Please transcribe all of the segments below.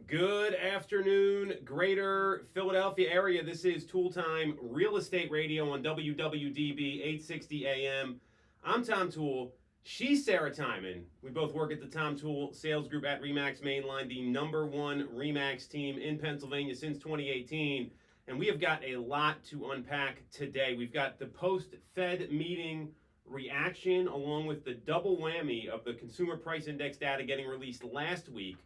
Good afternoon, greater Philadelphia area. This is Toole Time Real Estate Radio on WWDB 860 AM. I'm Tom Toole. She's Sarah Timon. We both work at the Tom Toole Sales Group at RE/MAX Mainline, the #1 RE/MAX team in Pennsylvania since 2018. And we have got a lot to unpack today. We've got the post-Fed meeting reaction along with the double whammy of the Consumer Price Index data getting released last week.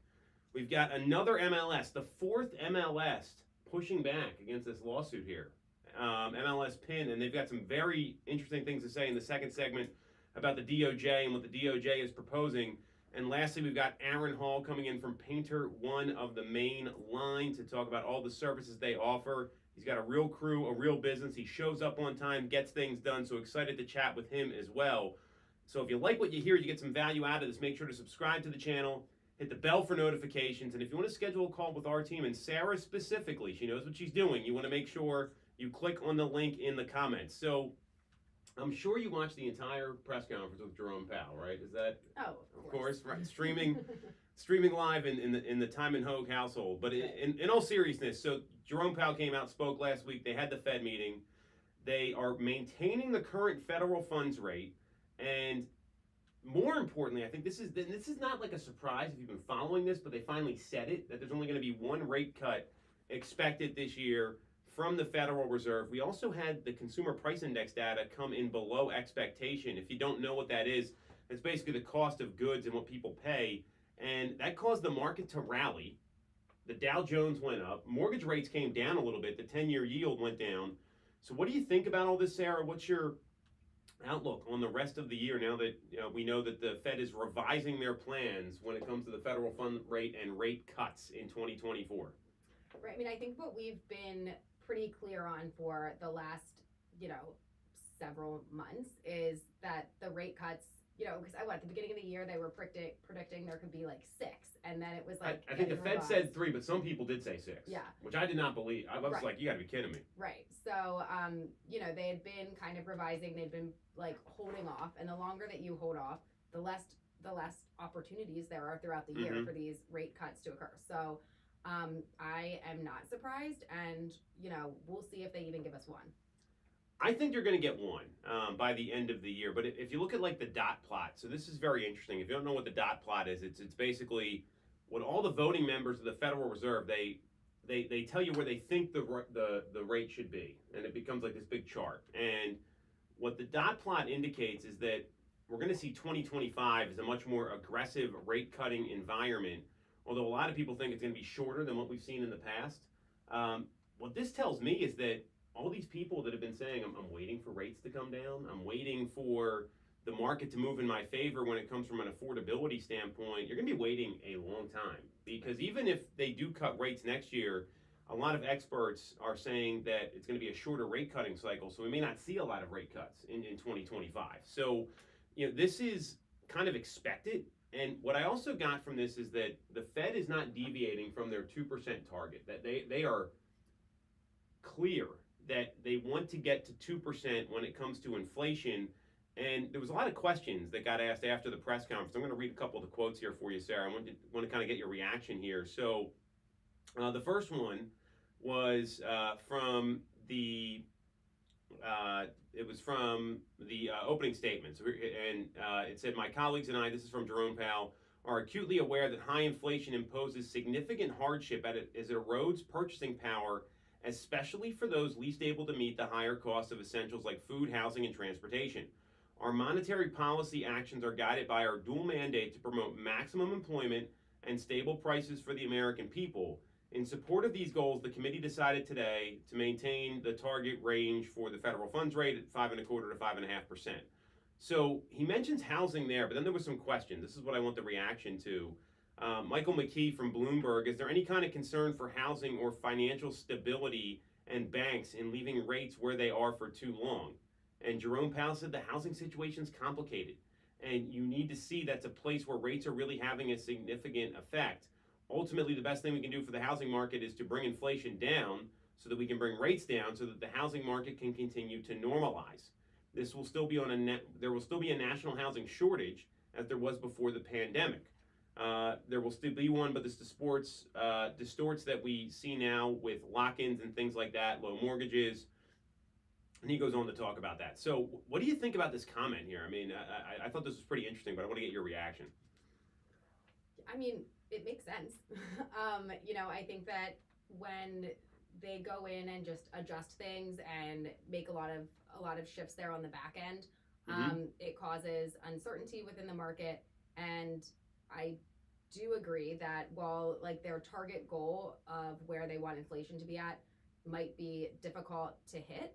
We've got another MLS, the fourth MLS, pushing back against this lawsuit here. MLS PIN, and they've got some very interesting things to say in the second segment about the DOJ and what the DOJ is proposing. And lastly, we've got Aaron Hall coming in from Painter One of the Main Line to talk about all the services they offer. He's got a real crew, a real business. He shows up on time, gets things done, so excited to chat with him as well. So if you like what you hear, you get some value out of this, make sure to subscribe to the channel. Hit the bell for notifications, and if you want to schedule a call with our team, and Sarah specifically, she knows what she's doing, you want to make sure you click on the link in the comments. So I'm sure you watched the entire press conference with Jerome Powell, right? Is that? Oh, of course, right? Streaming live in the Time and Hogue household. But in all seriousness, so Jerome Powell came out, spoke last week. They had the Fed meeting. They are maintaining the current federal funds rate, and more importantly, I think this is not like a surprise if you've been following this, but they finally said it, that there's only going to be one rate cut expected this year from the Federal Reserve. We also had the Consumer Price Index data come in below expectation. If you don't know what that is, it's basically the cost of goods and what people pay, and that caused the market to rally. The Dow Jones went up. Mortgage rates came down a little bit. The 10-year yield went down. So what do you think about all this, Sarah? What's your outlook on the rest of the year now that we know that the Fed is revising their plans when it comes to the federal fund rate and rate cuts in 2024? Right. I mean, I think what we've been pretty clear on for the last, several months is that the rate cuts, because at the beginning of the year they were predicting there could be like 6, and then it was like I think the Fed said 3, but some people did say 6. Yeah. Which I did not believe. I was Right. like, you got to be kidding me. Right. So, they had been kind of revising. They'd been like holding off, and the longer that you hold off, the less opportunities there are throughout the year for these rate cuts to occur. So, I am not surprised, and we'll see if they even give us one. I think you're going to get one by the end of the year. But if you look at like the dot plot, so this is very interesting. If you don't know what the dot plot is, it's basically what all the voting members of the Federal Reserve they tell you where they think the rate should be, and it becomes like this big chart. And what the dot plot indicates is that we're going to see 2025 as a much more aggressive rate cutting environment. Although a lot of people think it's going to be shorter than what we've seen in the past. What this tells me is that all these people that have been saying, I'm waiting for rates to come down, I'm waiting for the market to move in my favor when it comes from an affordability standpoint, you're going to be waiting a long time. Because even if they do cut rates next year, a lot of experts are saying that it's going to be a shorter rate cutting cycle, so we may not see a lot of rate cuts in 2025. So, this is kind of expected. And what I also got from this is that the Fed is not deviating from their 2% target, that they are clear that they want to get to 2% when it comes to inflation. And there was a lot of questions that got asked after the press conference. I'm going to read a couple of the quotes here for you, Sarah. I want to kind of get your reaction here. So the first one was from the opening statements. And it said, my colleagues and I, this is from Jerome Powell, are acutely aware that high inflation imposes significant hardship as it erodes purchasing power, especially for those least able to meet the higher costs of essentials like food, housing, and transportation. Our monetary policy actions are guided by our dual mandate to promote maximum employment and stable prices for the American people. In support of these goals, the committee decided today to maintain the target range for the federal funds rate at 5.25% to 5.5%. So he mentions housing there, but then there was some question. This is what I want the reaction to. Michael McKee from Bloomberg, is there any kind of concern for housing or financial stability and banks in leaving rates where they are for too long? And Jerome Powell said the housing situation is complicated, and you need to see that's a place where rates are really having a significant effect. Ultimately, the best thing we can do for the housing market is to bring inflation down so that we can bring rates down so that the housing market can continue to normalize. This will still be there will still be a national housing shortage as there was before the pandemic. There will still be one, but this distorts that we see now with lock-ins and things like that, low mortgages. And he goes on to talk about that. So, what do you think about this comment here? I mean, I thought this was pretty interesting, but I want to get your reaction. I mean, it makes sense. I think that when they go in and just adjust things and make a lot of shifts there on the back end, it causes uncertainty within the market. And I do agree that while like their target goal of where they want inflation to be at might be difficult to hit,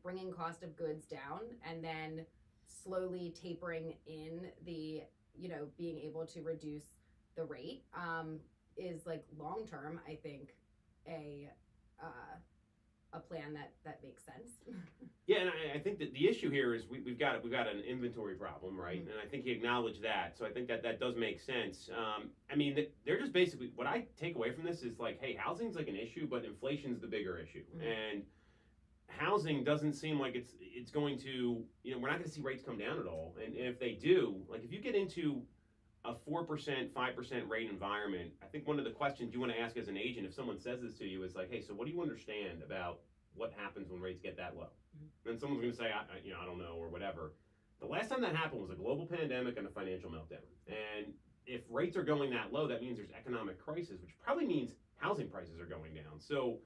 bringing cost of goods down and then slowly tapering in the, being able to reduce the rate is like long term, I think, a plan that makes sense. Yeah, and I think that the issue here is we've got an inventory problem, right? And I think he acknowledged that, so I think that does make sense. I mean, they're just basically, what I take away from this is like, hey, housing's like an issue, but inflation's the bigger issue, and housing doesn't seem like it's going to, we're not going to see rates come down at all, and if they do, like if you get into a 4%, 5% rate environment, I think one of the questions you want to ask as an agent, if someone says this to you, is like, hey, so what do you understand about what happens when rates get that low? And someone's going to say, I don't know, or whatever. The last time that happened was a global pandemic and a financial meltdown. And if rates are going that low, that means there's economic crisis, which probably means housing prices are going down. So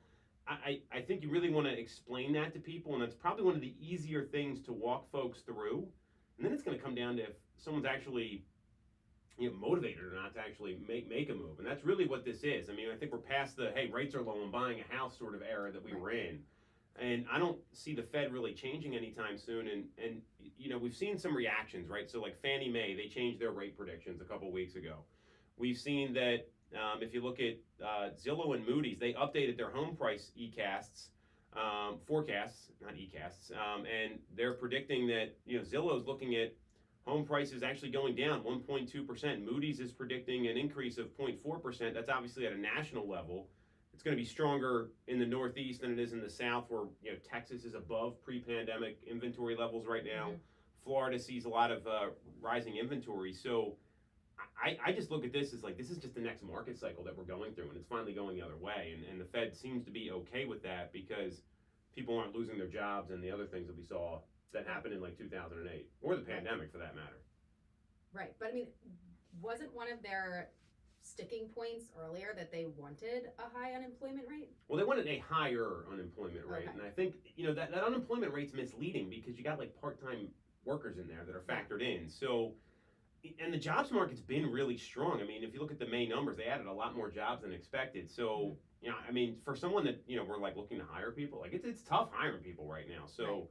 I think you really want to explain that to people, and that's probably one of the easier things to walk folks through. And then it's going to come down to if someone's actually motivated or not to actually make a move. And that's really what this is. I mean, I think we're past the, hey, rates are low, I'm buying a house sort of era that we were in. And I don't see the Fed really changing anytime soon. And we've seen some reactions, right? So like Fannie Mae, they changed their rate predictions a couple weeks ago. We've seen that if you look at Zillow and Moody's, they updated their home price forecasts, not ECasts, and they're predicting that, Zillow's looking at home prices actually going down 1.2%. Moody's is predicting an increase of 0.4%. That's obviously at a national level. It's going to be stronger in the Northeast than it is in the South, where Texas is above pre-pandemic inventory levels right now. Florida sees a lot of rising inventory. So I just look at this as like, this is just the next market cycle that we're going through, and it's finally going the other way. And the Fed seems to be okay with that because people aren't losing their jobs and the other things that we saw that happened in like 2008, or the pandemic for that matter. Right, but I mean, wasn't one of their sticking points earlier that they wanted a high unemployment rate? Well, they wanted a higher unemployment rate, and I think that unemployment rate's misleading because you got like part-time workers in there that are factored in. So, and the jobs market's been really strong. I mean, if you look at the May numbers, they added a lot more jobs than expected. So, I mean, for someone that we're like looking to hire people, like it's tough hiring people right now. So.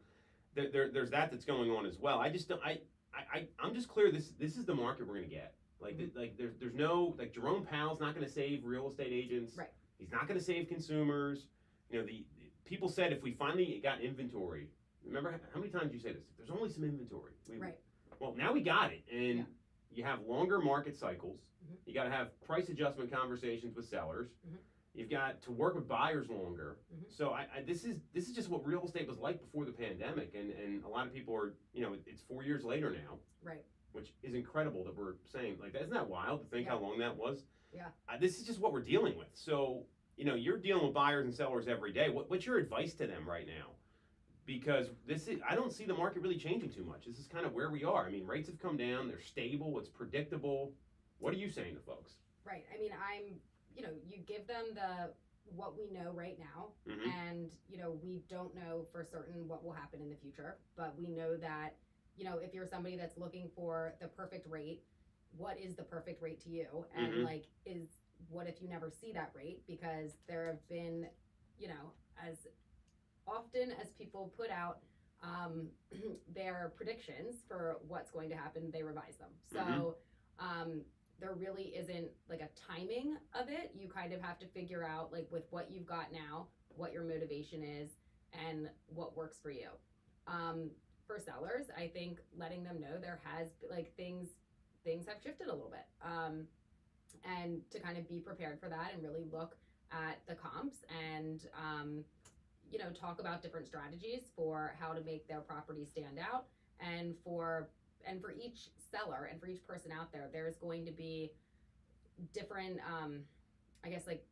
There's that's going on as well. I just don't. I'm just clear. This is the market we're gonna get. Like there's no, like, Jerome Powell's not gonna save real estate agents. Right. He's not gonna save consumers. The people said if we finally got inventory. Remember how many times you say this? There's only some inventory. Right. Well, now we got it, and you have longer market cycles. You got to have price adjustment conversations with sellers. You've got to work with buyers longer. So this is just what real estate was like before the pandemic, and a lot of people are, it's 4 years later now. Right. Which is incredible that we're saying like that. Isn't that wild to think how long that was? Yeah. This is just what we're dealing with. So, you're dealing with buyers and sellers every day. What's your advice to them right now? Because I don't see the market really changing too much. This is kind of where we are. I mean, rates have come down, they're stable, it's predictable. What are you saying to folks? Right. I mean, you give them what we know right now, and we don't know for certain what will happen in the future, but we know that if you're somebody that's looking for the perfect rate, what is the perfect rate to you? And what if you never see that rate? Because there have been, as often as people put out their predictions for what's going to happen, they revise them. So there really isn't like a timing of it. You kind of have to figure out, like, with what you've got now, what your motivation is and what works for you. For sellers, I think letting them know there has, like, things have shifted a little bit, and to kind of be prepared for that and really look at the comps and talk about different strategies for how to make their property stand out, and for each seller and for each person out there, there's going to be different, I guess, like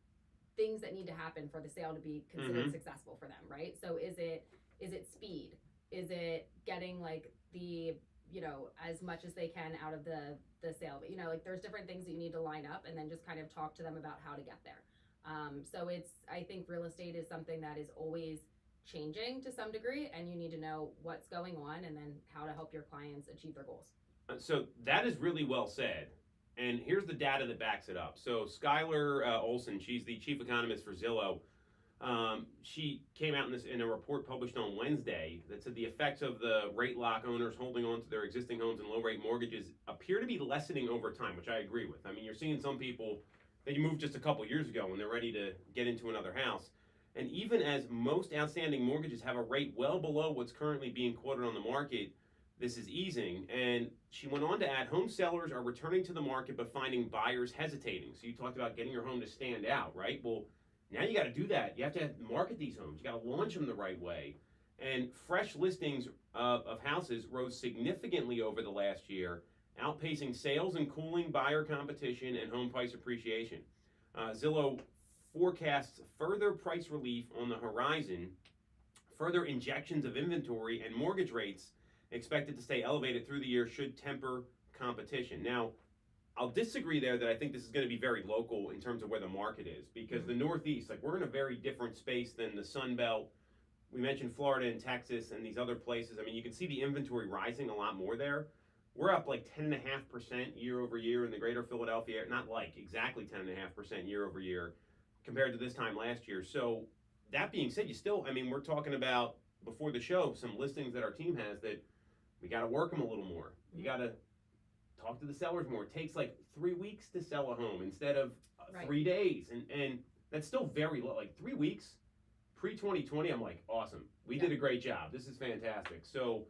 things that need to happen for the sale to be considered successful for them, right? So is it speed? Is it getting like the, you know, as much as they can out of the sale? But, you know, like there's different things that you need to line up and then just kind of talk to them about how to get there. So I think real estate is something that is always changing to some degree, and you need to know what's going on and then how to help your clients achieve their goals. So that is really well said. And here's the data that backs it up. So Skylar Olson, she's the chief economist for Zillow. She came out in a report published on Wednesday that said the effects of the rate lock owners holding on to their existing homes and low rate mortgages appear to be lessening over time, which I agree with. I mean, you're seeing some people, they moved just a couple years ago when they're ready to get into another house. And even as most outstanding mortgages have a rate well below what's currently being quoted on the market, this is easing. And she went on to add, home sellers are returning to the market but finding buyers hesitating. So you talked about getting your home to stand out, right? Well, now you got to do that. You have to market these homes. You got to launch them the right way. And fresh listings of houses rose significantly over the last year, outpacing sales and cooling buyer competition and home price appreciation. Zillow forecasts further price relief on the horizon, further injections of inventory, and mortgage rates expected to stay elevated through the year should temper competition. Now, I'll disagree there that I think this is going to be very local in terms of where the market is, because the Northeast, like we're in a very different space than the Sun Belt. We mentioned Florida and Texas and these other places. I mean, you can see the inventory rising a lot more there. We're up like 10.5% year over year in the greater Philadelphia area, not like exactly 10.5% year over year compared to this time last year. So that being said, you still, I mean, we're talking about before the show, some listings that our team has that we got to work them a little more. You got to talk to the sellers more. It takes like 3 weeks to sell a home instead of 3 days. And that's still very low. Like 3 weeks pre-2020, I'm like, awesome. We did a great job. This is fantastic. So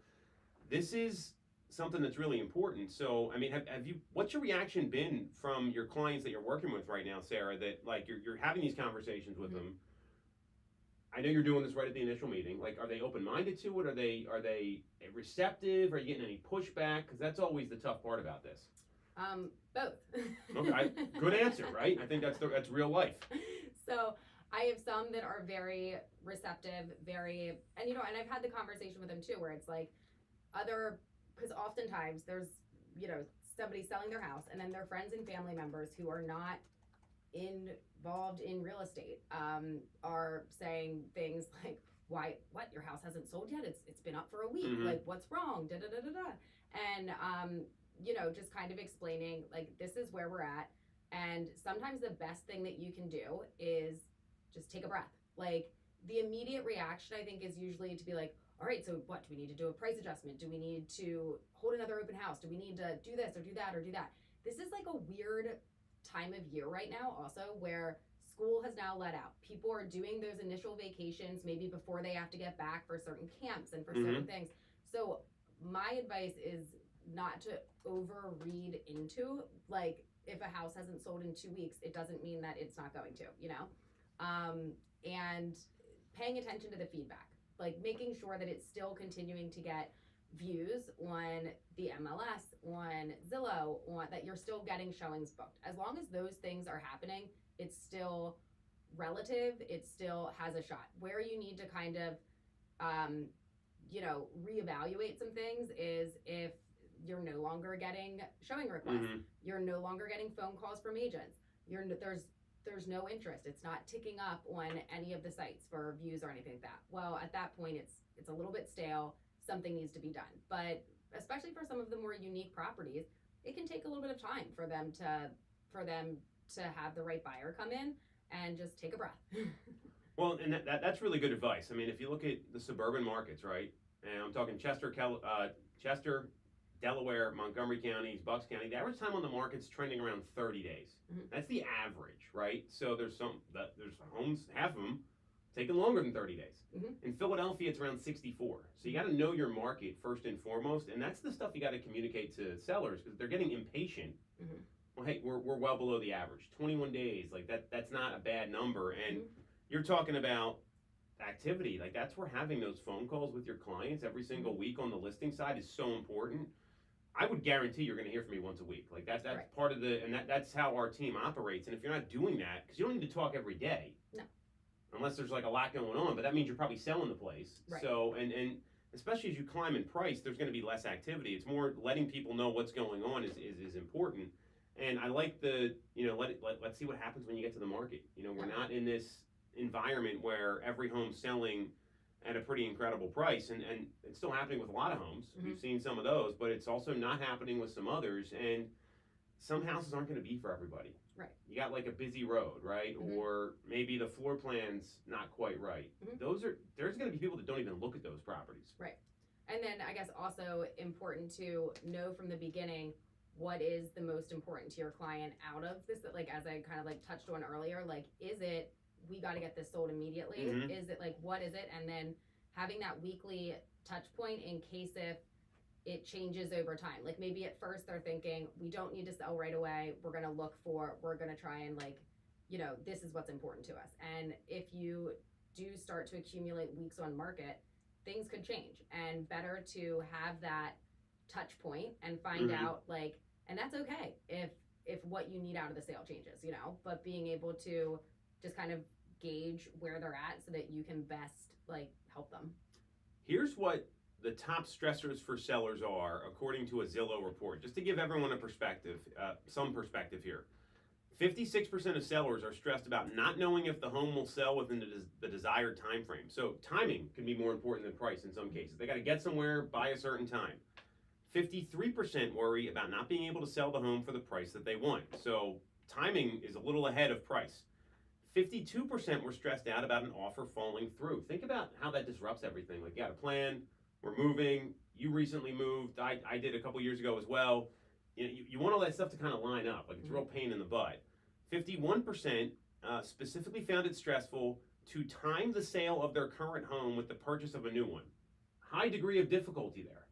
this is something that's really important. So, I mean, have you, what's your reaction been from your clients that you're working with right now, Sarah, that like you're having these conversations with them? I know you're doing this right at the initial meeting. Like, are they open-minded to it? Are they receptive? Are you getting any pushback? Because that's always the tough part about this. Both. Okay, good answer, right? I think that's real life. So I have some that are very receptive, and you know, and I've had the conversation with them too, where it's like because oftentimes there's, you know, somebody selling their house and then their friends and family members who are not involved in real estate are saying things like, what, your house hasn't sold yet? It's been up for a week. Like, what's wrong? Da da da da da. And you know, just kind of explaining like, this is where we're at. And sometimes the best thing that you can do is just take a breath. Like, the immediate reaction, I think, is usually to be like, all right, so what, do we need to do a price adjustment? Do we need to hold another open house? Do we need to do this or do that or do that? This is like a weird time of year right now also, where school has now let out. People are doing those initial vacations maybe before they have to get back for certain camps and for certain things. So my advice is not to overread into, like, if a house hasn't sold in 2 weeks, it doesn't mean that it's not going to, you know? And paying attention to the feedback, like making sure that it's still continuing to get views on the MLS, on Zillow, that you're still getting showings booked. As long as those things are happening, it's still relative, it still has a shot. Where you need to kind of, you know, reevaluate some things is if you're no longer getting showing requests, you're no longer getting phone calls from agents, there's no interest. It's not ticking up on any of the sites for views or anything like that. Well, at that point, it's a little bit stale. Something needs to be done. But especially for some of the more unique properties, it can take a little bit of time for them to have the right buyer come in and just take a breath. Well, and that's really good advice. I mean, if you look at the suburban markets, right? And I'm talking Chester, Delaware, Montgomery counties, Bucks County, the average time on the market's trending around 30 days. That's the average, right? So there's homes, half of them, taking longer than 30 days. In Philadelphia, it's around 64. So you got to know your market first and foremost, and that's the stuff you got to communicate to sellers because they're getting impatient. Well, hey, we're well below the average. 21 days, like that's not a bad number. And you're talking about activity, like that's where having those phone calls with your clients every single week on the listing side is so important. I would guarantee you're going to hear from me once a week. Like that's Right. part of the, and that's how our team operates. And if you're not doing that, because you don't need to talk every day, No. unless there's like a lot going on, but that means you're probably selling the place. Right. So, and especially as you climb in price, there's going to be less activity. It's more letting people know what's going on is important. And I like the, let's see what happens when you get to the market. We're not in this environment where every home's selling at a pretty incredible price, and it's still happening with a lot of homes. Mm-hmm. We've seen some of those, but it's also not happening with some others, and some houses aren't going to be for everybody. Right. You got like a busy road, right? Mm-hmm. Or maybe the floor plan's not quite right. Mm-hmm. There's going to be people that don't even look at those properties. Right. And then I guess also important to know from the beginning what is the most important to your client out of this, like as I kind of like touched on earlier, like is it we got to get this sold immediately? Mm-hmm. Is it like what is it? And then having that weekly touch point in case if it changes over time. Like maybe at first they're thinking we don't need to sell right away. We're going to try and like, this is what's important to us. And if you do start to accumulate weeks on market, things could change, and better to have that touch point and find Mm-hmm. out like, and that's okay if what you need out of the sale changes, but being able to just kind of gauge where they're at so that you can best like help them. Here's what the top stressors for sellers are, according to a Zillow report. Just to give everyone a perspective, some perspective here. 56% of sellers are stressed about not knowing if the home will sell within the desired time frame. So timing can be more important than price in some cases. They got to get somewhere by a certain time. 53% worry about not being able to sell the home for the price that they want. So timing is a little ahead of price. 52% were stressed out about an offer falling through. Think about how that disrupts everything. Like, you got a plan, we're moving, you recently moved, I did a couple years ago as well. You want all that stuff to kind of line up. Like, it's a real pain in the butt. 51% specifically found it stressful to time the sale of their current home with the purchase of a new one. High degree of difficulty there.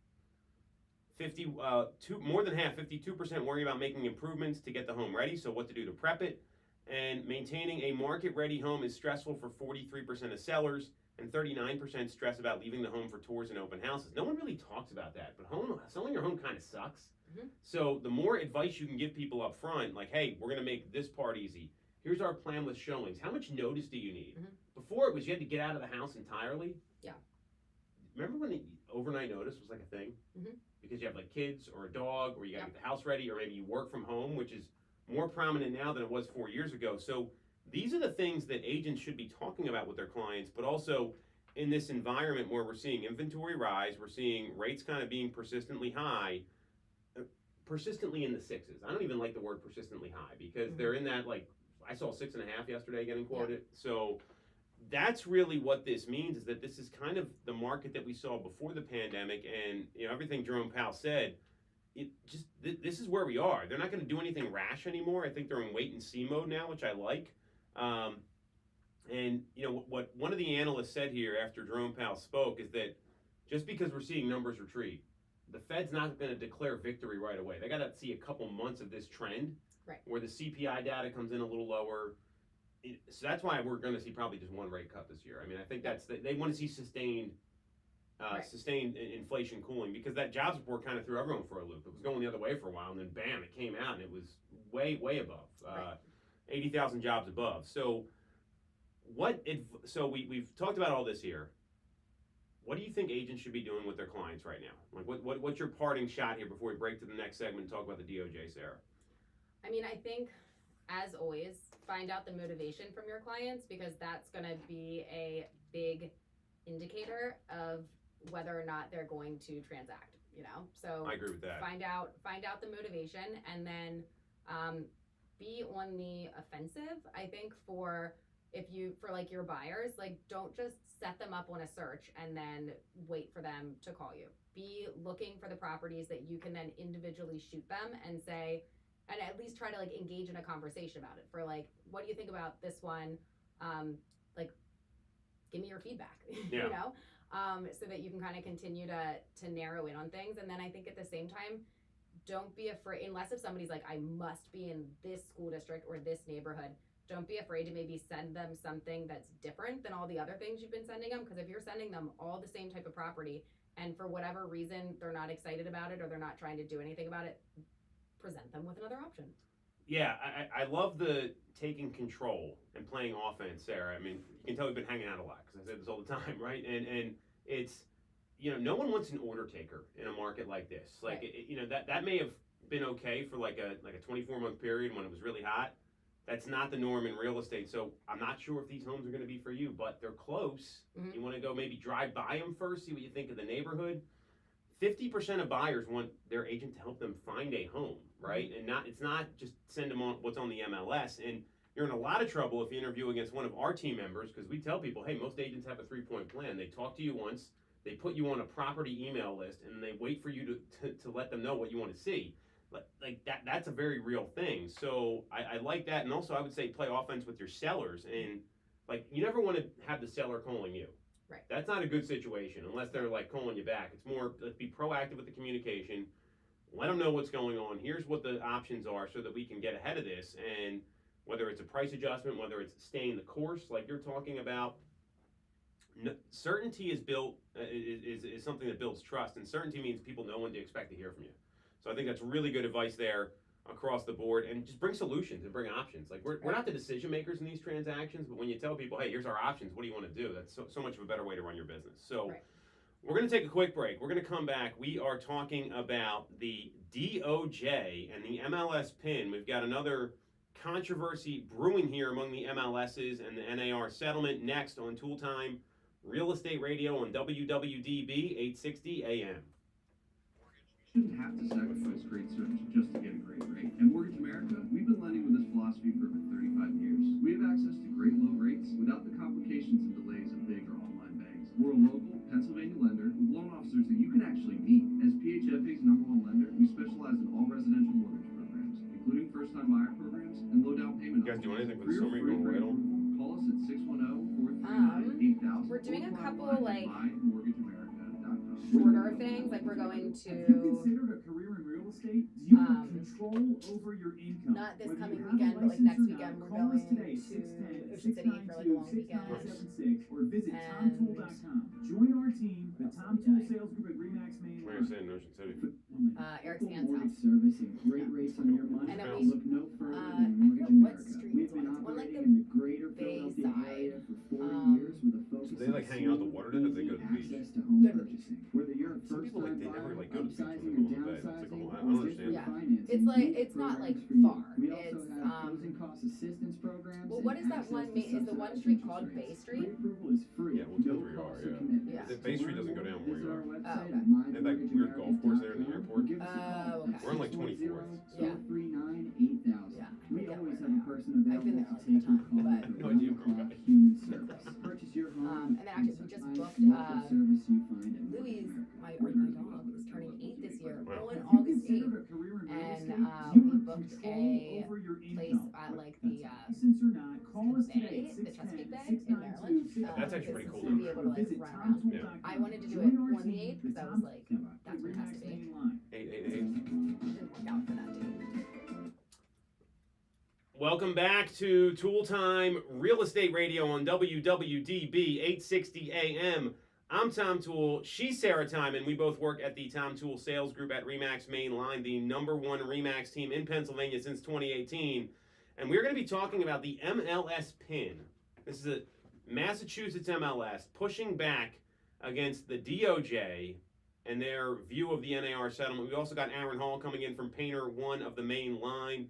More than half, 52% worry about making improvements to get the home ready, so what to do to prep it. And maintaining a market-ready home is stressful for 43% of sellers, and 39% stress about leaving the home for tours and open houses. No one really talks about that, but selling your home kind of sucks. Mm-hmm. So the more advice you can give people up front, like, hey, we're going to make this part easy. Here's our plan with showings. How much notice do you need? Mm-hmm. Before, it was you had to get out of the house entirely. Yeah. Remember when the overnight notice was like a thing? Mm-hmm. Because you have like kids or a dog, or you got to get the house ready, or maybe you work from home, which is more prominent now than it was 4 years ago. So these are the things that agents should be talking about with their clients, but also in this environment where we're seeing inventory rise, we're seeing rates kind of being persistently high, persistently in the sixes. I don't even like the word persistently high, because Mm-hmm. they're in that, like, I saw 6.5 yesterday getting quoted. Yeah. So that's really what this means, is that this is kind of the market that we saw before the pandemic, and everything Jerome Powell said, this is where we are. They're not going to do anything rash anymore. I think they're in wait and see mode now, which I like. And what one of the analysts said here after Jerome Powell spoke is that just because we're seeing numbers retreat, the Fed's not going to declare victory right away. They got to see a couple months of this trend, right, where the CPI data comes in a little lower. So that's why we're going to see probably just one rate cut this year. I mean, I think they want to see sustained inflation cooling, because that jobs report kind of threw everyone for a loop. It was going the other way for a while, and then bam, it came out, and it was way above, 80,000 jobs above. So we've talked about all this here. What do you think agents should be doing with their clients right now? Like, what's your parting shot here before we break to the next segment and talk about the DOJ, Sarah? I mean, I think, as always, find out the motivation from your clients, because that's going to be a big indicator of whether or not they're going to transact. So I agree with that. Find out the motivation, and then be on the offensive. I think for like your buyers, like, don't just set them up on a search and then wait for them to call you. Be looking for the properties that you can then individually shoot them and say, and at least try to like engage in a conversation about it. For like, what do you think about this one? Like, give me your feedback. Yeah. So that you can kind of continue to narrow in on things. And then I think at the same time, don't be afraid, unless if somebody's like, I must be in this school district or this neighborhood, don't be afraid to maybe send them something that's different than all the other things you've been sending them. Because if you're sending them all the same type of property, and for whatever reason they're not excited about it or they're not trying to do anything about it, present them with another option. Yeah, I love the taking control and playing offense, Sarah. I mean, you can tell we've been hanging out a lot because I say this all the time, right? And it's, no one wants an order taker in a market like this. Like, Right. that may have been okay for like a 24-month period when it was really hot. That's not the norm in real estate. So I'm not sure if these homes are going to be for you, but they're close. Mm-hmm. You want to go maybe drive by them first, see what you think of the neighborhood. 50% of buyers want their agent to help them find a home, right? And it's not just send them on what's on the MLS. And you're in a lot of trouble if you interview against one of our team members, because we tell people, hey, most agents have a 3-point plan. They talk to you once, they put you on a property email list, and they wait for you to let them know what you want to see. Like that's a very real thing. So I like that. And also I would say play offense with your sellers. And like, you never want to have the seller calling you. Right. That's not a good situation unless they're like calling you back. It's more, let's be proactive with the communication. Let them know what's going on. Here's what the options are so that we can get ahead of this. And whether it's a price adjustment, whether it's staying the course like you're talking about, certainty is built is something that builds trust, and certainty means people know when to expect to hear from you. So I think that's really good advice there across the board, and just bring solutions and bring options. Like we're not the decision makers in these transactions, but when you tell people, hey, here's our options, what do you want to do? That's so much of a better way to run your business. So we're going to take a quick break. We're going to come back. We are talking about the DOJ and the MLS PIN. We've got another controversy brewing here among the MLSs and the NAR settlement next on Toole Time Real Estate Radio on WWDB 860 AM. Shouldn't have to sacrifice great service just to get a great rate. At Mortgage America, we've been lending with this philosophy for over 35 years. We have access to great low rates without the complications and delays of big or online banks. We're a local Pennsylvania lender with loan officers that you can actually meet. As PHFA's #1 lender, we specialize in all residential mortgage programs, including first-time buyer programs and low down payment. You guys do anything with the summary going right on? Call us at 610-439-8000. We're doing a couple like MyMortgageAmerica.com. shorter things, like we're going Have you to considered a career in real estate? Do you want control over your income? not this Whether coming you have a weekend, but like license next or weekend not, we're call us going today, to 610 Ocean City for like a long weekend. 692-6976, or visit And- TomToole.com. Join our team, the Tom Toole Sales Group at Remax Main Where Line. you're saying Ocean City? Eric's aunt's Mortgage house. service and great rates on your money. And then we- Look no further I than Mortgage forget what America. street We've it's been on. It's on, like, operating the in the greater Bay Philadelphia side. area for 40 years with a focus So they, like, hang out the water to it? They go to the beach? access to home Go to the beach. purchasing. Whether you're a Some people, like, first-time they never, buyer, like, go to the beach when upsizing they or go in the Bay. It's like, downsizing, I or don't understand. different Yeah. financing, It's like- we have it's not, like, programs for you. far. We also It's, have closing cost assistance programs. Well, and what is that access one to is the one subsidized street interest called rates. Bay Street? Pre-approval is free. Yeah, well, no where you are, cost or yeah. commitment. Yeah. The Bay Street doesn't go down where Visit you our are. website okay. at They have that weird golf course there in the airport. Give us a call okay. at We're on, like, 24th. 610-439-8000. Yeah. We I get always where have a they are. person I've been available there to all the take your time, call but- with No idea where around-the-clock we're going. human service. Purchase your home. And then actually we just and booked, local service you find at Louis, Mortgage my America. dog is turning 8 this year Wow. on Have you August 8th. considered a career in real And, estate? we Do you want booked control a over your place income? at like the License or not, call us Bay, today at the Chesapeake Bay 610-692-6976. in Maryland. That's actually pretty cool. To be able to like Visit run around. TomToole.com. I wanted to do Join it our on the team, 8th the because I Tom was like, Come on. that's what it has to be. Main Line. 888. Didn't work out for that day. Welcome back to Toole Time Real Estate Radio on WWDB 860 AM. I'm Tom Toole. She's Sarah Time, we both work at the Tom Toole Sales Group at Remax Main Line, the #1 Remax team in Pennsylvania since 2018. And we're going to be talking about the MLS PIN. This is a Massachusetts MLS pushing back against the DOJ and their view of the NAR settlement. We also got Aaron Hall coming in from Painter 1 of the Main Line.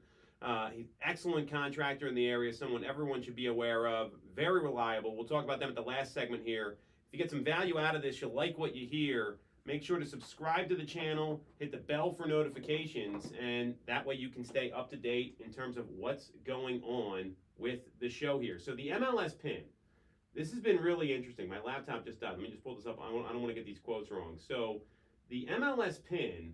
He's excellent contractor in the area, someone everyone should be aware of, very reliable. We'll talk about them at the last segment here. If you get some value out of this, you'll like what you hear, make sure to subscribe to the channel, hit the bell for notifications, and that way you can stay up to date in terms of what's going on with the show here. So the MLS PIN, this has been really interesting. My laptop just died. Let me just pull this up. I don't want to get these quotes wrong. So the MLS PIN,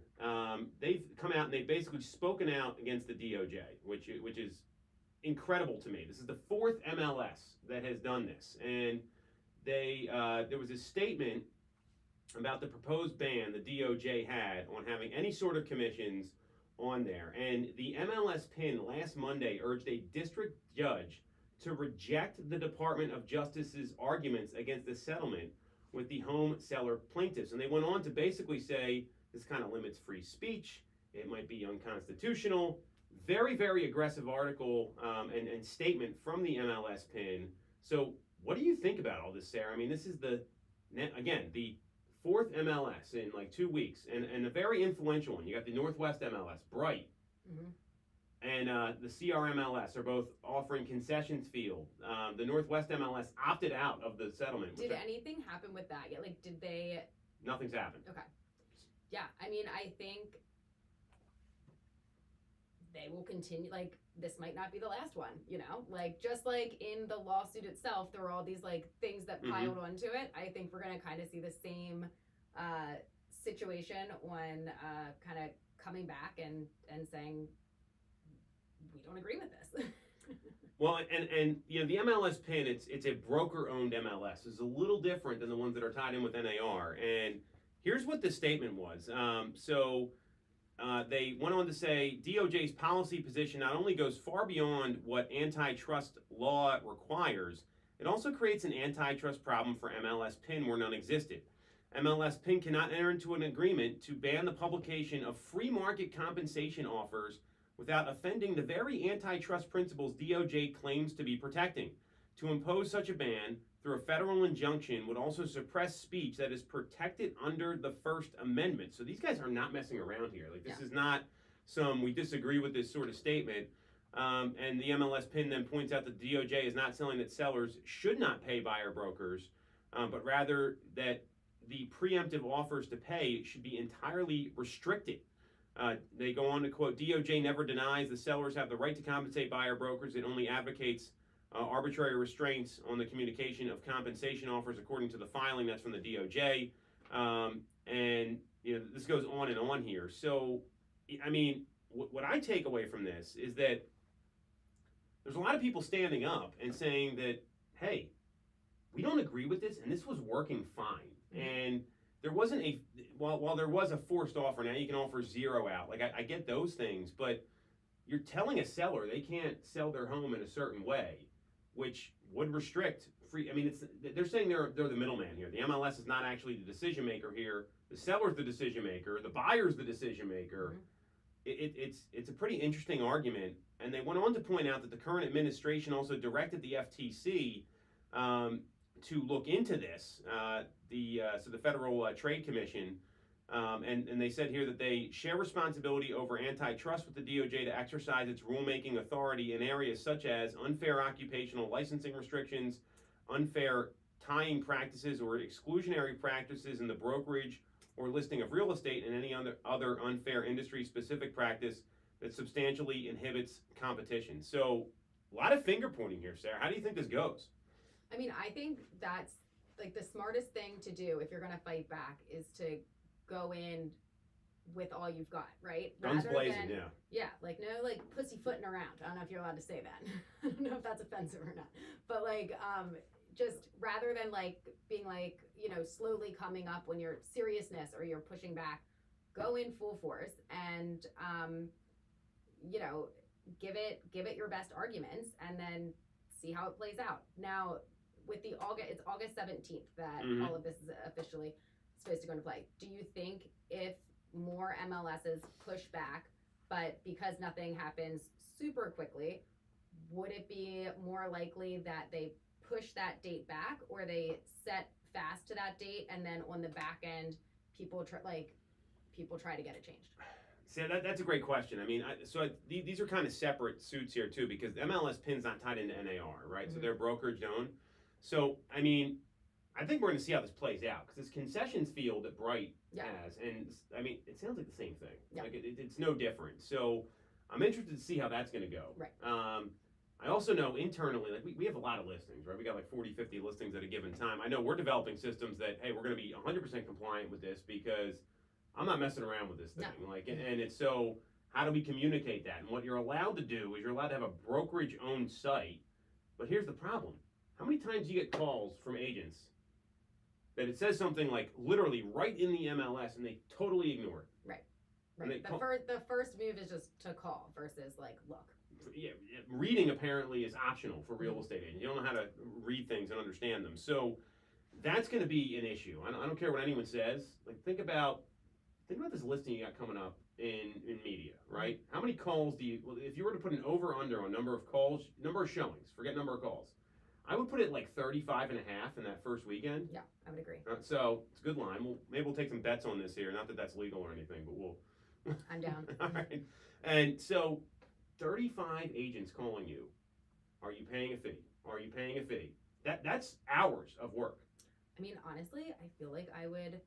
they've come out and they've basically spoken out against the DOJ, which is incredible to me. This is the 4th MLS that has done this, and there was a statement about the proposed ban the DOJ had on having any sort of commissions on there, and the MLS PIN last Monday urged a district judge to reject the Department of Justice's arguments against the settlement with the home seller plaintiffs. And they went on to basically say this kind of limits free speech. It might be unconstitutional. Very, very aggressive article and statement from the MLS PIN. So what do you think about all this, Sarah? I mean, this is the 4th MLS in like 2 weeks, and a very influential one. You got the Northwest MLS, Bright, and the CRMLS are both offering concessions field. The Northwest MLS opted out of the settlement. Did anything happen with that yet? Like, did they? Nothing's happened. Okay. Yeah, I mean, I think they will continue. Like, this might not be the last one, you know? Like, just like in the lawsuit itself, there were all these, like, things that piled onto it. I think we're going to kind of see the same situation when kind of coming back and saying, we don't agree with this. Well, and you know, the MLS PIN, it's a broker-owned MLS. It's a little different than the ones that are tied in with NAR. And here's what the statement was. They went on to say DOJ's policy position not only goes far beyond what antitrust law requires, it also creates an antitrust problem for MLS PIN where none existed. MLS PIN cannot enter into an agreement to ban the publication of free market compensation offers without offending the very antitrust principles DOJ claims to be protecting. To impose such a ban through a federal injunction would also suppress speech that is protected under the First Amendment. So these guys are not messing around here. Like, this is not some, we disagree with this sort of statement. And the MLS PIN then points out that DOJ is not saying that sellers should not pay buyer brokers, but rather that the preemptive offers to pay should be entirely restricted. They go on to quote, DOJ never denies the sellers have the right to compensate buyer brokers. It only advocates arbitrary restraints on the communication of compensation offers according to the filing. That's from the DOJ. And you know, this goes on and on here. So, I mean, what I take away from this is that there's a lot of people standing up and saying that, hey, we don't agree with this, and this was working fine. And there wasn't while there was a forced offer, now you can offer 0 out. Like, I get those things, but you're telling a seller they can't sell their home in a certain way, which would restrict free. I mean, they're saying they're the middleman here. The MLS is not actually the decision maker here. The seller's the decision maker. The buyer's the decision maker. It's a pretty interesting argument. And they went on to point out that the current administration also directed the FTC to look into this. So the Federal Trade Commission, and they said here that they share responsibility over antitrust with the DOJ to exercise its rulemaking authority in areas such as unfair occupational licensing restrictions, unfair tying practices or exclusionary practices in the brokerage or listing of real estate, and any other unfair industry-specific practice that substantially inhibits competition. So a lot of finger pointing here, Sarah. How do you think this goes? I mean, I think that's like the smartest thing to do if you're going to fight back is to go in with all you've got, right? Guns blazing, yeah. Yeah, like no like pussyfooting around. I don't know if you're allowed to say that. I don't know if that's offensive or not. But like just rather than like being like, you know, slowly coming up when you're seriousness or you're pushing back, go in full force and you know, give it your best arguments and then see how it plays out. Now, with the it's August 17th that all of this is officially supposed to go into play. Do you think if more MLSs push back, but because nothing happens super quickly, would it be more likely that they push that date back, or they set fast to that date and then on the back end people try to get it changed? See, that's a great question. I mean, these are kind of separate suits here too, because the MLS PIN's not tied into NAR, right? So they're brokerage owned. So, I mean, I think we're going to see how this plays out, because this concessions field that Bright has, and I mean, it sounds like the same thing. Yeah. Like it's no different. So I'm interested to see how that's going to go. Right. I also know internally, like we have a lot of listings, right? We got like 40, 50 listings at a given time. I know we're developing systems that, hey, we're going to be 100% compliant with this because I'm not messing around with this thing. No. Like, and it's so, how do we communicate that? And what you're allowed to do is you're allowed to have a brokerage-owned site. But here's the problem. How many times do you get calls from agents that it says something like literally right in the MLS and they totally ignore it? Right. Right. The first move is just to call versus like, look. Yeah, reading apparently is optional for real estate agents. You don't know how to read things and understand them. So that's going to be an issue. I don't care what anyone says. Like think about this listing you got coming up in media, right? How many calls do you? Well, if you were to put an over under on number of calls, number of showings, forget number of calls, I would put it like 35 and a half in that first weekend. Yeah, I would agree. So it's a good line. Maybe we'll take some bets on this here. Not that that's legal or anything, but we'll. I'm down. All right. And so 35 agents calling you. Are you paying a fee? Are you paying a fee? That's hours of work. I mean, honestly, I feel like I would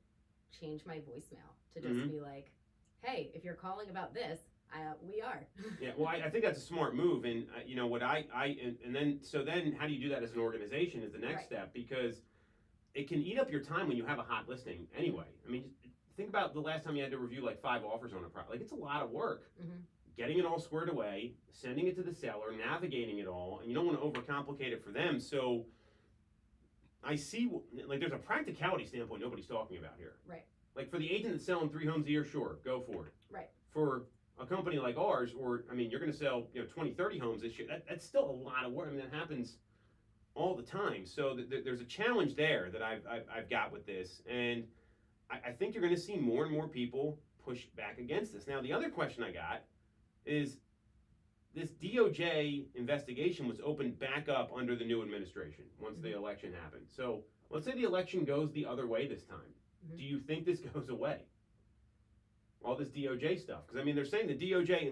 change my voicemail to just be like, hey, if you're calling about this, we are. Yeah, well, I think that's a smart move, and you know what and then how do you do that as an organization is the next step, because it can eat up your time when you have a hot listing anyway. I mean, think about the last time you had to review like 5 offers on a property. Like it's a lot of work. Getting it all squared away, sending it to the seller, navigating it all, and you don't want to overcomplicate it for them. So I see, like, there's a practicality standpoint nobody's talking about here. Right. Like for the agent that's selling 3 homes a year, sure, go for it. Right. For a company like ours, or I mean, you're going to sell 20, 30 homes this year. That's still a lot of work. I mean, that happens all the time. So there's a challenge there that I've got with this, and I think you're going to see more and more people push back against this. Now, the other question I got is this DOJ investigation was opened back up under the new administration once the election happened. So let's say the election goes the other way this time. Do you think this goes away? All this DOJ stuff? Because I mean, they're saying the DOJ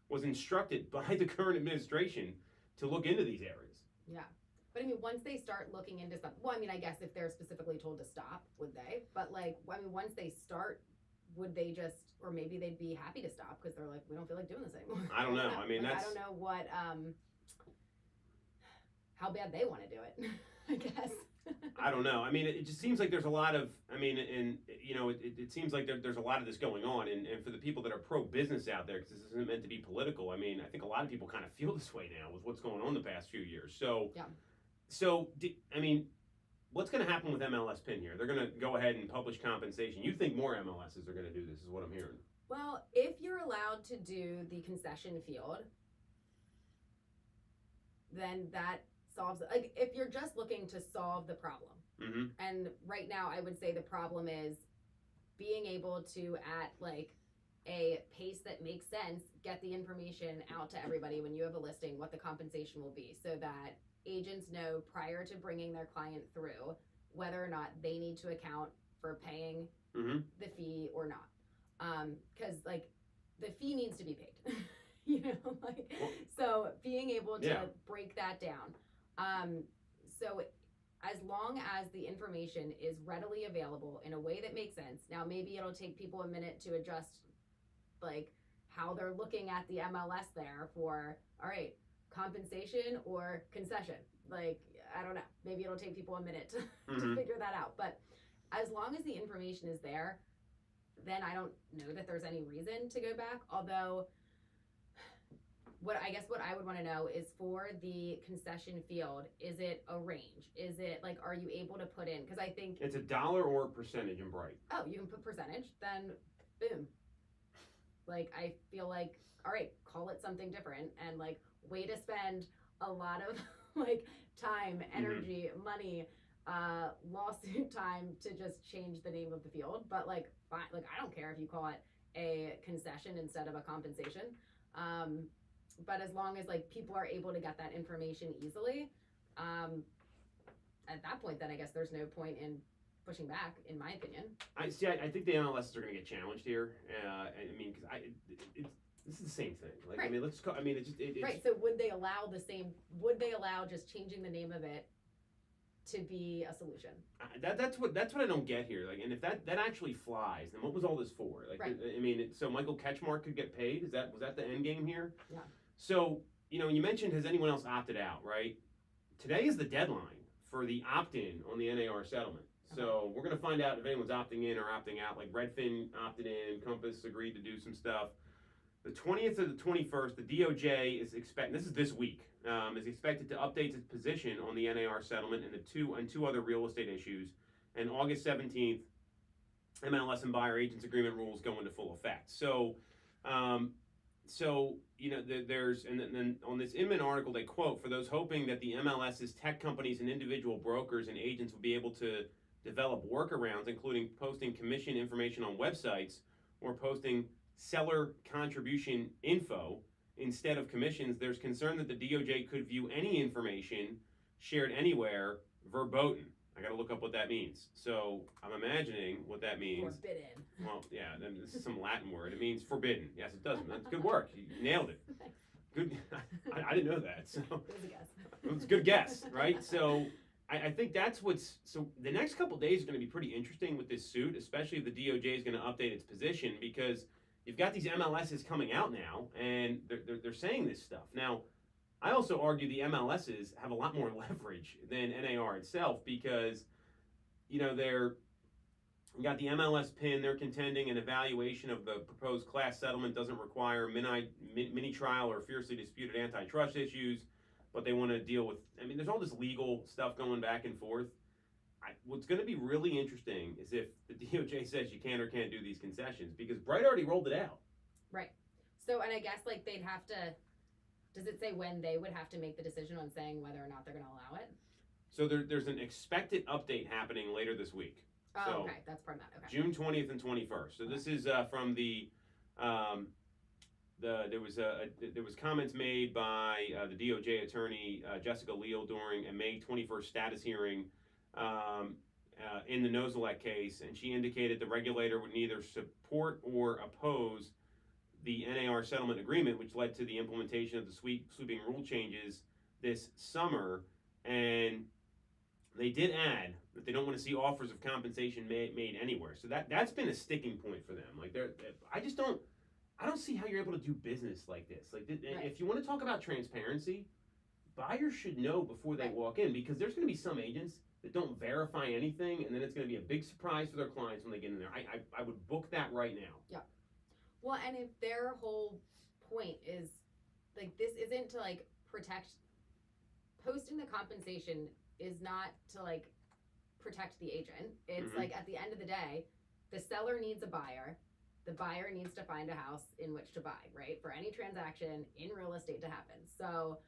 was instructed by the current administration to look into these areas. Yeah. But I mean, once they start looking into stuff, well, I mean, I guess if they're specifically told to stop, would they? But like, I mean, once they start, would they just, or maybe they'd be happy to stop because they're like, we don't feel like doing this anymore. I don't know. I mean, like, that's. I don't know what, how bad they want to do it, I guess. I don't know. I mean, it just seems like there's a lot of, I mean, and, it seems like there's a lot of this going on. And for the people that are pro-business out there, because this isn't meant to be political, I mean, I think a lot of people kind of feel this way now with what's going on the past few years. So, yeah. So, I mean, what's going to happen with MLS PIN here? They're going to go ahead and publish compensation. You think more MLSs are going to do this, is what I'm hearing. Well, if you're allowed to do the concession field, then that solves it. Like, if you're just looking to solve the problem, and right now I would say the problem is being able to, at like a pace that makes sense, get the information out to everybody when you have a listing, what the compensation will be, so that agents know prior to bringing their client through whether or not they need to account for paying the fee or not. Because like the fee needs to be paid, so being able to break that down. So as long as the information is readily available in a way that makes sense, now maybe it'll take people a minute to adjust like how they're looking at the MLS there for, all right, compensation or concession. Like, I don't know, maybe it'll take people a minute to figure that out. But as long as the information is there, then I don't know that there's any reason to go back. Although what I would want to know is, for the concession field, is it a range? Is it like, are you able to put in, because I think it's $1 or percentage in Bright. Oh, you can put percentage, then boom. Like, I feel like, all right, call it something different, and like, way to spend a lot of like time, energy, money, lawsuit time to just change the name of the field. But like, fine, like, I don't care if you call it a concession instead of a compensation. But as long as like people are able to get that information easily, at that point, then I guess there's no point in pushing back, in my opinion. I think the MLSs are going to get challenged here. I mean, because this is the same thing. Like, right. I mean, it's right. So would they allow just changing the name of it to be a solution? That's what I don't get here. Like, and if that actually flies, then what was all this for? Like, right. I mean, so Michael Ketchmark could get paid. Was that the end game here? Yeah. So, you mentioned, has anyone else opted out, right? Today is the deadline for the opt-in on the NAR settlement. So we're going to find out if anyone's opting in or opting out. Like Redfin opted in, Compass agreed to do some stuff. The 20th or the 21st, the DOJ is this is this week, is expected to update its position on the NAR settlement and two other real estate issues. And August 17th, MLS and buyer agents agreement rules go into full effect. So so there's and then on this Inman article they quote, for those hoping that the MLS's tech companies and individual brokers and agents will be able to develop workarounds, including posting commission information on websites or posting seller contribution info instead of commissions. There's concern that the DOJ could view any information shared anywhere verboten. I got to look up what that means. So I'm imagining what that means. Forbidden. Well, yeah, then this is some Latin word. It means forbidden. Yes, it does. That's good work. You nailed it. Good. I didn't know that. So It was a guess. it was a good guess, right? So I think that's what's. So the next couple days are going to be pretty interesting with this suit, especially if the DOJ is going to update its position, because you've got these MLSs coming out now, and they're saying this stuff. Now, I also argue the MLSs have a lot more leverage than NAR itself, because they're you got the MLS pin. They're contending an evaluation of the proposed class settlement doesn't require mini trial or fiercely disputed antitrust issues, but they want to deal with. I mean, there's all this legal stuff going back and forth. What's going to be really interesting is if the DOJ says you can or can't do these concessions, because Bright already rolled it out. Right. So, and I guess like they'd have to. Does it say when they would have to make the decision on saying whether or not they're going to allow it? So there's an expected update happening later this week. Oh, So, okay. That's part of that. Okay. June 20th and 21st. So this is from there was comments made by the DOJ attorney Jessica Leal during a May 21st status hearing in the Nozelek case, and she indicated the regulator would neither support or oppose the NAR settlement agreement, which led to the implementation of the sweeping rule changes this summer. And they did add that they don't want to see offers of compensation made anywhere. So that's been a sticking point for them. Like I don't see how you're able to do business like this. Like Right. If you want to talk about transparency, buyers should know before they Right. walk in, because there's going to be some agents that don't verify anything, and then it's going to be a big surprise for their clients when they get in there. I would book that right now. Well, and if their whole point is like this isn't to like protect, posting the compensation is not to like protect the agent. It's Mhm. like at the end of the day, the seller needs a buyer. The buyer needs to find a house in which to buy, right? For any transaction in real estate to happen. So,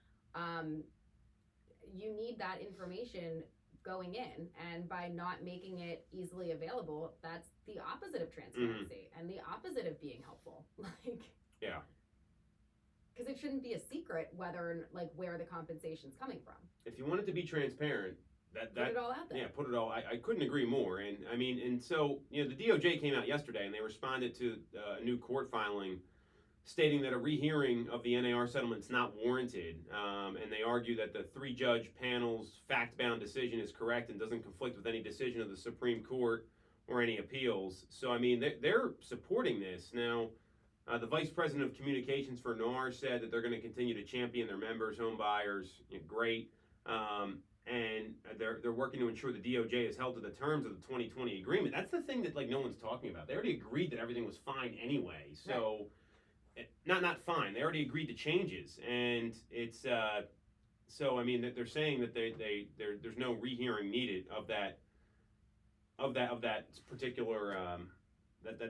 you need that information going in, and by not making it easily available, that's the opposite of transparency and the opposite of being helpful. Like, Yeah. because it shouldn't be a secret whether like where the compensation's coming from. If you want it to be transparent, Put it all out there. yeah, put it all. I couldn't agree more. And I mean, and so the DOJ came out yesterday and they responded to a new court filing stating that a rehearing of the NAR settlement is not warranted, and they argue that the three-judge panel's fact-bound decision is correct and doesn't conflict with any decision of the Supreme Court or any appeals. So I mean, they're supporting this now. The vice president of communications for NAR said that they're going to continue to champion their members, home buyers. Great. And they're working to ensure the DOJ is held to the terms of the 2020 agreement. That's the thing that like no one's talking about. They already agreed that everything was fine anyway. So, not fine. They already agreed to changes, and it's so I mean they're saying that there's no rehearing needed of that particular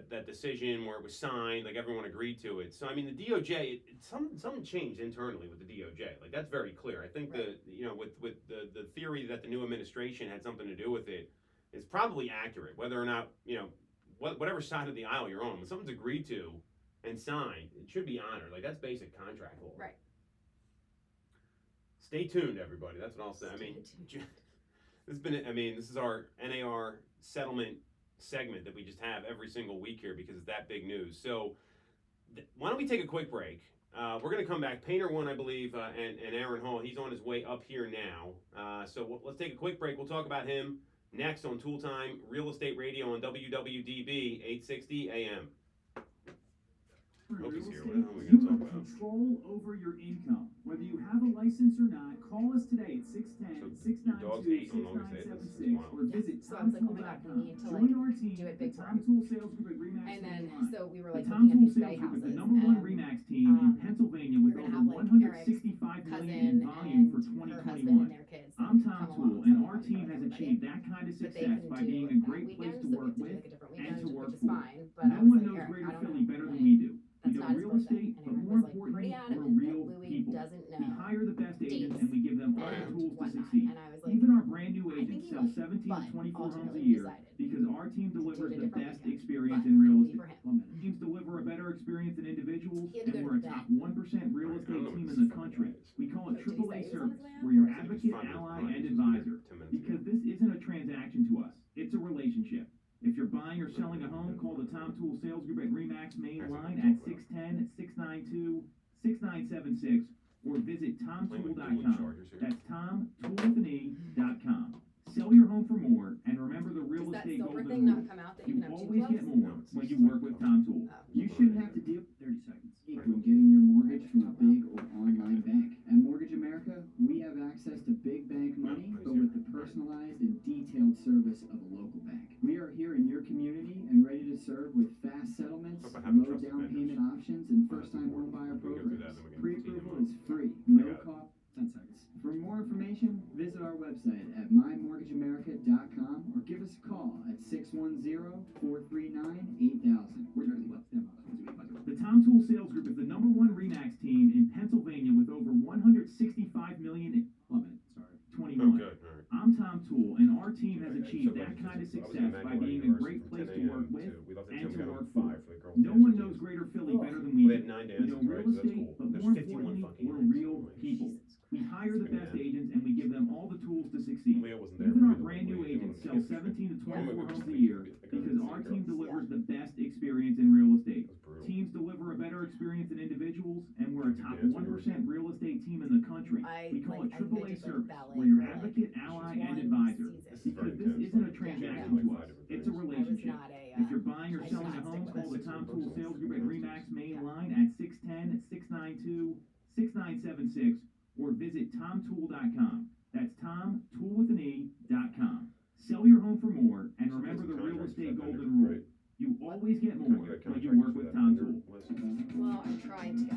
that decision where it was signed, like everyone agreed to it. So I mean the DOJ, something changed internally with the DOJ. Like that's very clear. I think Right. with the theory that the new administration had something to do with it is probably accurate. Whether or not whatever side of the aisle you're on, when something's agreed to and signed, it should be honored. Like that's basic contract law. Right. Stay tuned, everybody. That's what I'll say. I mean, this is our NAR settlement segment that we just have every single week here because it's that big news. So why don't we take a quick break? We're going to come back. Painter won, I believe, and Aaron Hall, he's on his way up here now. So let's take a quick break. We'll talk about him next on Toole Time Real Estate Radio on WWDB 860 AM. For Hope he's real here. estate, What are we you gonna have talk about? control over your income. Whether you have a license or not, call us today at 610-692-6976 or visit So I was like, oh my God, we need to, TomToole.com. like, Join our team do it at the big Tom time. Toole Sales Group at RE/MAX And then nationwide. so we were The like Tom looking at Toole these Sales bay Group is houses. the number one and RE/MAX team in Pennsylvania with we're over gonna have, like, Eric's 165 cousin million in volume for and her husband and 2021. their kids. I'm come Tom along Toole, with and some our fun team for has everybody. achieved that kind of But they success couldn't by do being a that great place weekend, to so we work had to do with like a different and weekend, to work which is for. fine. But I No was one like, knows Eric, greater I don't Philly know. better than Like, we do. We that's know not his real birthday. estate, And but Eric more was know. We hire the best agents dates and we give them all and the tools to whatnot. succeed. And I was like, Even our brand new I think agents he sell would, 17 but to 24 homes a ultimately year decided because our team to do delivers it a the different best weekend. experience But in real it'll be estate. for him. Teams deliver a better experience than individuals, He had to go and to we're a the top vet. 1% real Right, I don't estate know team what in the this fucking country. guy is. We call it Wait, did he say AAA he was on service, his way out? where your Or is he advocate, Fine with ally, Ryan, and just here advisor. 10 minutes Because ago. this isn't a transaction to us, it's a relationship. If you're buying or selling a home, call the Tom Toole Sales Group at RE/MAX main line at 610-692-6976 or visit Playing with dueling tomtoole.com. chargers here. That's tomtoole.com. Sell your home for more, and remember the real Does that estate silver golden thing rule. not come out that you You can have two always get clubs? more No, it's when just you like work with club. Tom Toole. Oh. You shouldn't have to deal 30 seconds. When getting your mortgage from a big or online bank. At Mortgage America, we have access to big bank money, but with the personalized and detailed service of a local bank. We are here in your community and ready to serve with fast settlements, How about having low trusted down vendors? payment options, and That's first-time home important. buyer We can go through that, programs. then we can Pre-approval continue is free, I no got it. cost. 10 seconds. For more information, visit our website at mymortgageamerica.com or give us a call at 610-439-8000. We're Jersey West. The Tom Toole Sales Group is the #1 RE/MAX team in Pennsylvania with over 165 million in 21. Oh, good. All right. I'm Tom Toole, and our team has Okay, achieved so that like, kind of I was in success by Emmanuel being a University great from place 10 to work a.m. with we left at and 10, we to got work on for. 5 for the girls' No dance one routine. knows Greater Philly better than we We do. had 9 We dances, know right? real So that's estate, cool. but There's more 51 importantly, fucking we're dances. real Like, people. Jesus We hire the Christ. best agents and we give them all the tools to succeed. Leo wasn't there. Even for our either brand one. new Leo didn't agents wanna sell be- 17 to Yeah. 24 Maybe homes just a leave year it, like, because see our the team girls. delivers the best experience in real estate. That's brutal. Teams deliver a better experience than individuals, and we're a Did you top dance when you were 1% real estate team in the country. We call it I AAA did, service, ballet where your for, advocate, like, ally, one and advisor. season. This is very Because this intense. isn't a Like, transaction like to 5 us, different it's a things. I was relationship. not a. If you're buying or I did selling a not home, stick with call the it. Tom 600 Toole bucks Sales on Group at freaking RE/MAX main Yeah. line at 610-692-6976 or visit tomtoole.com. That's tomtoole.com. Sell your home for more, and Some remember the real contractors estate have golden vendors, rule. right? You always get more You got when you contractors work for with that Tom vendor Toole. list. Well, I'm trying to.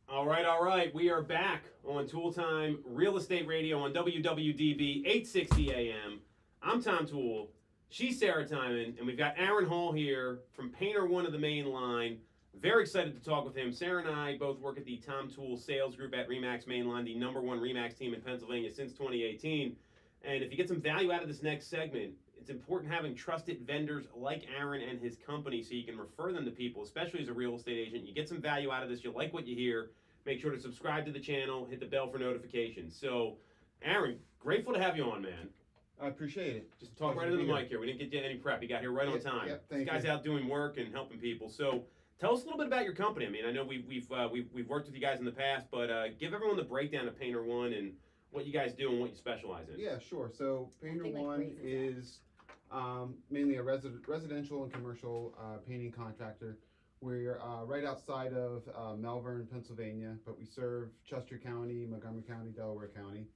All right. We are back on Toole Time Real Estate Radio on WWDB 860 AM. I'm Tom Toole. She's Sarah Timon, and we've got Aaron Hall here from Painter One of the Main Line. Very excited to talk with him. Sarah and I both work at the Tom Toole Sales Group at RE/MAX Mainline, the #1 RE/MAX team in Pennsylvania since 2018. And if you get some value out of this next segment, it's important having trusted vendors like Aaron and his company so you can refer them to people, especially as a real estate agent. You get some value out of this. You like what you hear. Make sure to subscribe to the channel. Hit the bell for notifications. So, Aaron, grateful to have you on, man. I appreciate it. Just talk right into the mic here. We didn't get you any prep. You got here right on time. Yep, This thank guy's you. out doing work and helping people. So tell us a little bit about your company. I mean, I know we've worked with you guys in the past, but give everyone the breakdown of Painter One and what you guys do and what you specialize in. Yeah, sure. So Painter Nothing like One raises is mainly a residential and commercial painting contractor. We're right outside of Melbourne, Pennsylvania, but we serve Chester County, Montgomery County, Delaware County.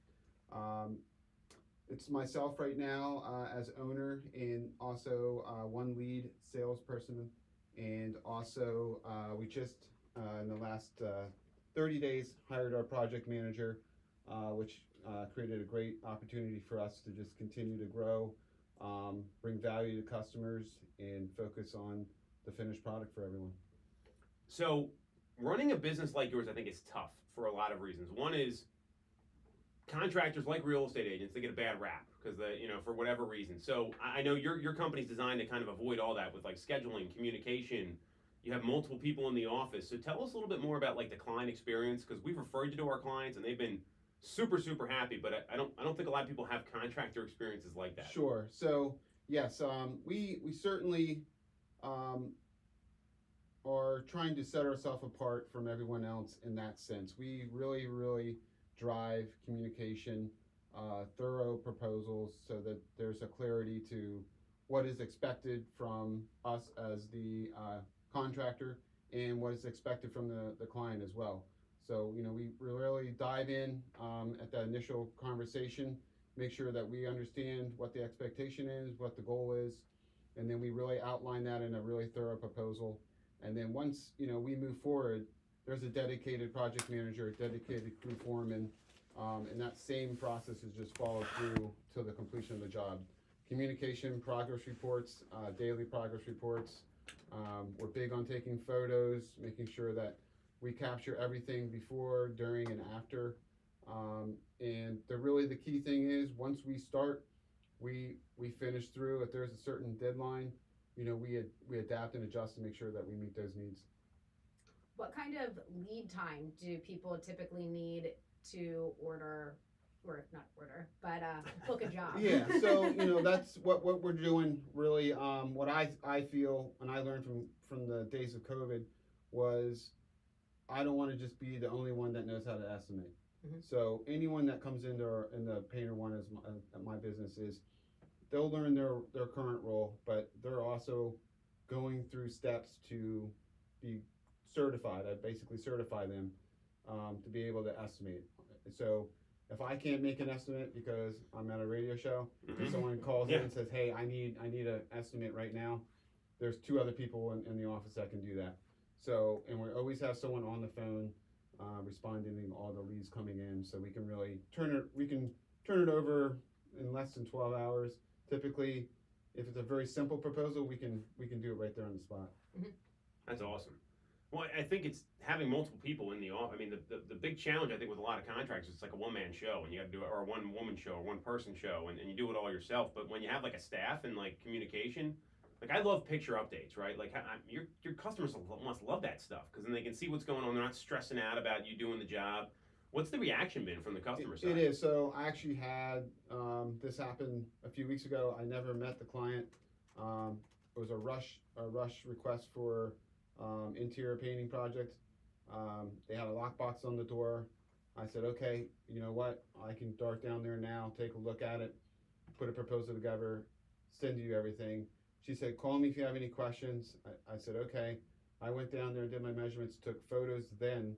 It's myself right now as owner and also one lead salesperson. And also we just in the last 30 days hired our project manager, which created a great opportunity for us to just continue to grow, bring value to customers, and focus on the finished product for everyone. So running a business like yours, I think, is tough for a lot of reasons. One is contractors, like real estate agents, they get a bad rap because for whatever reason. So I know your company's designed to kind of avoid all that with like scheduling, communication. You have multiple people in the office. So tell us a little bit more about like the client experience, because we've referred you to our clients and they've been super, super happy. But I don't think a lot of people have contractor experiences like that. Sure. So yes, we certainly are trying to set ourselves apart from everyone else in that sense. We really drive communication, thorough proposals, so that there's a clarity to what is expected from us as the contractor and what is expected from the client as well. So, we really dive in at that initial conversation, make sure that we understand what the expectation is, what the goal is, and then we really outline that in a really thorough proposal. And then once, we move forward, there's a dedicated project manager, a dedicated crew foreman, and that same process is just followed through to the completion of the job. Communication, progress reports, daily progress reports, We're big on taking photos, making sure that we capture everything before, during, and after. And the key thing is once we start, we finish through. If there's a certain deadline, we adapt and adjust to make sure that we meet those needs. What kind of lead time do people typically need to order, or not order, but book a job? Yeah, so that's what we're doing really. What I feel and I learned from the days of COVID was I don't want to just be the only one that knows how to estimate. Mhm. So anyone that comes in the painter one is my business is they'll learn their current role, but they're also going through steps to be certified. I basically certify them to be able to estimate. So if I can't make an estimate because I'm at a radio show, and someone calls in and says, "Hey, I need an estimate right now," there's two other people in the office that can do that. So, and we always have someone on the phone responding to all the leads coming in, so we can really turn it over in less than 12 hours. Typically, if it's a very simple proposal, we can do it right there on the spot. That's awesome. Well, I think it's having multiple people in the office. I mean, the big challenge, I think, with a lot of contractors, it's like a one-man show, and you got to do it, or a one-woman show, or one-person show, and you do it all yourself. But when you have, like, a staff and, like, communication, like, I love picture updates, right? Like, your customers must love that stuff, because then they can see what's going on. They're not stressing out about you doing the job. What's the reaction been from the customer side? It is. So I actually had this happen a few weeks ago. I never met the client. It was a rush request for interior painting project. They had a lockbox on the door. I said, okay, you know what? I can dart down there now, take a look at it, put a proposal together, send you everything. She said, call me if you have any questions. I said, okay. I went down there and did my measurements, took photos, then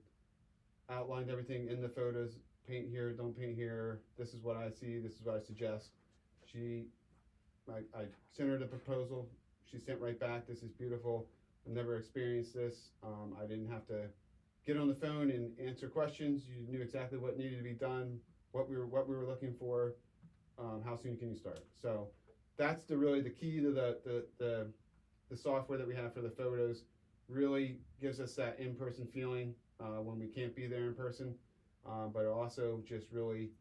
outlined everything in the photos. Paint here, don't paint here. This is what I see. This is what I suggest. I sent her the proposal. She sent right back, this is beautiful. I've never experienced this. I didn't have to get on the phone and answer questions. You knew exactly what needed to be done, what we were looking for. How soon can you start? So that's really the key to the software that we have for the photos. Really gives us that in-person feeling when we can't be there in person, but it also just really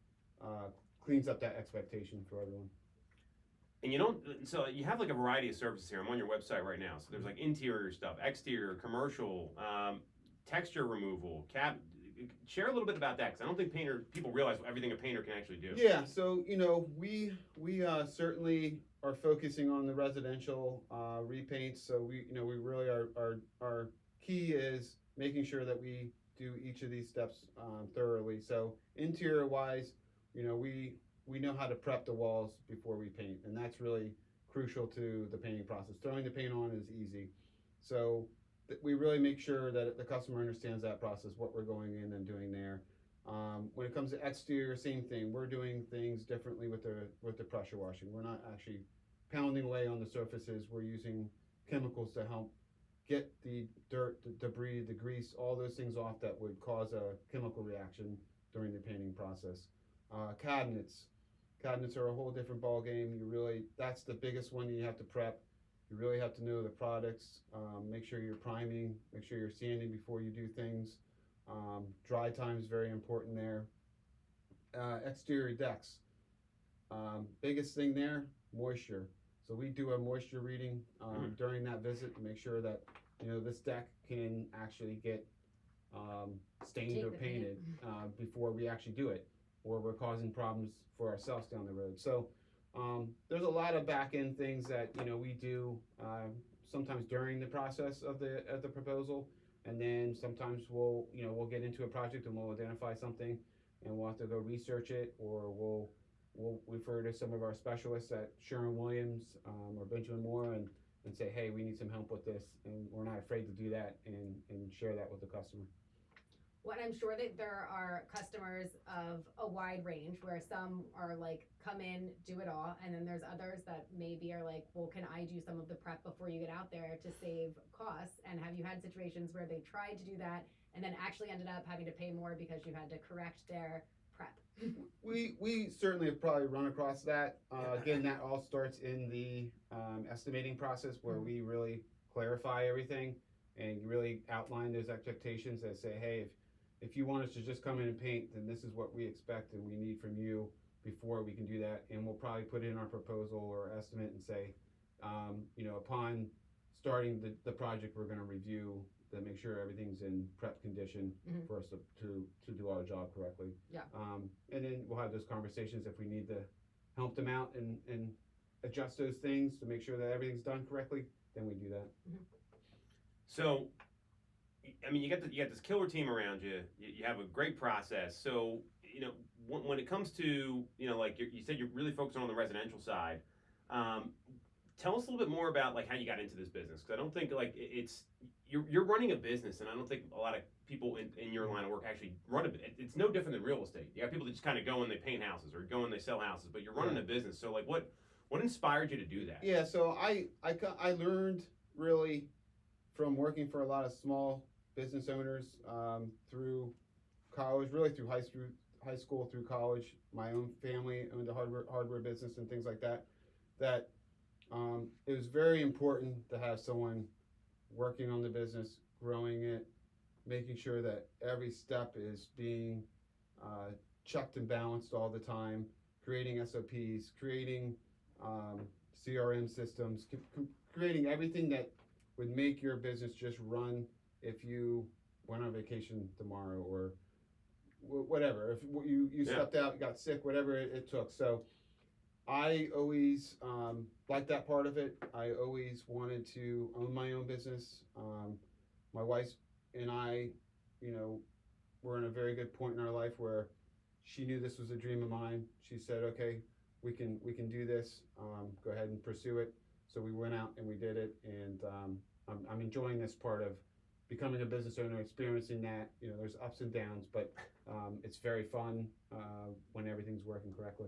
cleans up that expectation for everyone. And so you have like a variety of services here. I'm on your website right now. So there's like interior stuff, exterior, commercial, texture removal, share a little bit about that, because I don't think people realize everything a painter can actually do. Yeah, so we certainly are focusing on the residential repaints. So we really our key is making sure that we do each of these steps thoroughly. So interior wise, we know how to prep the walls before we paint, and that's really crucial to the painting process. Throwing the paint on is easy, so we really make sure that the customer understands that process, what we're going in and doing there. When it comes to exterior, same thing. We're doing things differently with the pressure washing. We're not actually pounding away on the surfaces. We're using chemicals to help get the dirt, the debris, the grease, all those things off that would cause a chemical reaction during the painting process. Cabinets are a whole different ball game. That's the biggest one you have to prep. You really have to know the products. Make sure you're priming. Make sure you're sanding before you do things. Dry time is very important there. Exterior decks. Biggest thing there, moisture. So we do a moisture reading during that visit to make sure that this deck can actually get stained or painted before we actually do it, or we're causing problems for ourselves down the road. So there's a lot of back end things that we do sometimes during the process of the proposal, and then sometimes we'll get into a project and we'll identify something and we'll have to go research it, or we'll refer to some of our specialists at Sherwin-Williams or Benjamin Moore and say, hey, we need some help with this, and we're not afraid to do that and share that with the customer. Well, I'm sure that there are customers of a wide range, where some are like, come in, do it all, and then there's others that maybe are like, well, can I do some of the prep before you get out there to save costs? And have you had situations where they tried to do that and then actually ended up having to pay more because you had to correct their prep? We certainly have probably run across that. Again, that all starts in the estimating process, where we really clarify everything and really outline those expectations that say, hey, if you want us to just come in and paint, then this is what we expect and we need from you before we can do that. And we'll probably put in our proposal or estimate and say, upon starting the project, we're going to review to make sure everything's in prep condition for us to do our job correctly. Yeah. And then we'll have those conversations if we need to help them out and adjust those things to make sure that everything's done correctly, then we do that. So, I mean, you got this killer team around you. You have a great process. So, when it comes to, like you said, you're really focusing on the residential side. Tell us a little bit more about like how you got into this business, because I don't think like you're running a business, and I don't think a lot of people in your line of work actually run a. It's no different than real estate. You have people that just kind of go and they paint houses or go and they sell houses, but you're running a business. So like, what inspired you to do that? Yeah, so I learned really from working for a lot of small business owners through college, really through high school through college. My own family owned a hardware business and things like that. It was very important to have someone working on the business, growing it, making sure that every step is being checked and balanced all the time, creating SOPs, creating CRM systems, creating everything that would make your business just run if you went on vacation tomorrow or whatever. If you stepped out, got sick, whatever it took. So I always liked that part of it. I always wanted to own my own business. My wife and I, were in a very good point in our life where she knew this was a dream of mine. She said, okay, we can do this. Go ahead and pursue it. So we went out and we did it. And I'm enjoying this part of becoming a business owner, experiencing that. There's ups and downs, but it's very fun when everything's working correctly.